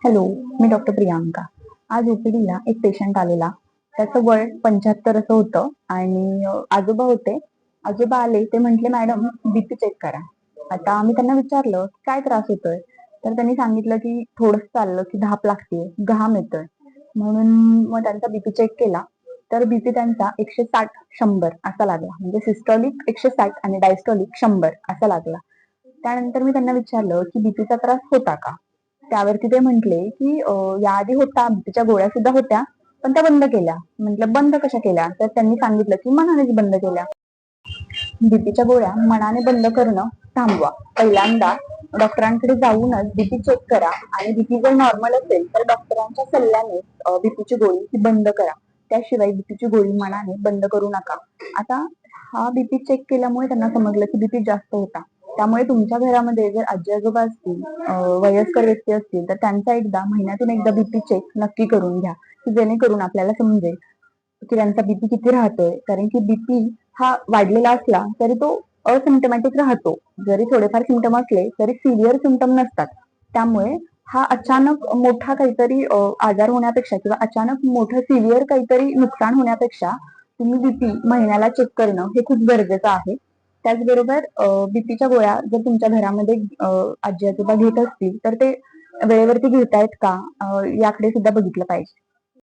Hello, मी doctor Priyanka. आज ओपीडीला एक patient आलेला. त्याचं वय 75 असं होतं आणि आजोबा होते. आजोबा आले ते म्हटले, "मॅडम बीपी चेक करा." आता मी त्यांना विचारलं, "काय त्रास होतोय?" तर त्यांनी सांगितलं, की "थोडंसं चाललं की धाप लागते, घाम येतोय." म्हणून मग त्यांचा बीपी चेक केला. तर बीपी त्यांचा 160/100 असा लागला. म्हणजे सिस्टोलिक 160 आणि डायस्टोलिक 100 असा लागला. त्यानंतर मी त्यांना विचारलं, की बीपीचा त्रास होता का? त्यावरती ते म्हटले, की याआधी होता, बीपीच्या गोळ्या सुद्धा होत्या, पण त्या बंद केल्या. म्हटलं बंद कशा केल्या? तर त्यांनी सांगितलं, की मनानेच बंद केल्या. बीपीच्या गोळ्या मनाने बंद करणं थांबवा. पहिल्यांदा डॉक्टरांकडे जाऊनच बीपी चेक करा आणि बीपी जर नॉर्मल असेल तर डॉक्टरांच्या सल्ल्याने बीपीची गोळी ही बंद करा. त्याशिवाय बीपीची गोळी मनाने बंद करू नका. आता हा बीपी चेक केल्यामुळे त्यांना समजलं की बीपी जास्त होता. त्यामुळे तुमच्या घरामध्ये जर आजी-आजोबा असतील, वयस्कर व्यक्ती असतील तर त्यांचा एकदा महिन्यातून एकदा बीपी चेक नक्की करून घ्या, की जेणेकरून आपल्याला समजेल की त्यांचा बीपी किती राहतोय. कारण की बीपी हा वाढलेला असला तरी तो असिम्प्टमॅटिक राहतो. जरी थोडेफार सिम्प्टम असले तरी सिव्हिअर सिम्प्टम नसतात. त्यामुळे हा अचानक मोठा काहीतरी आजार होण्यापेक्षा किंवा अचानक मोठं सिव्हिअर काहीतरी नुकसान होण्यापेक्षा तुम्ही बीपी महिन्याला चेक करणं हे खूप गरजेचं आहे. त्याचबरोबर बीपीच्या गोळ्या जर तुमच्या घरामध्ये आजी-आजोबा घेत असतील तर ते वेळेवरती घेतायत का याकडे सुद्धा बघितलं पाहिजे.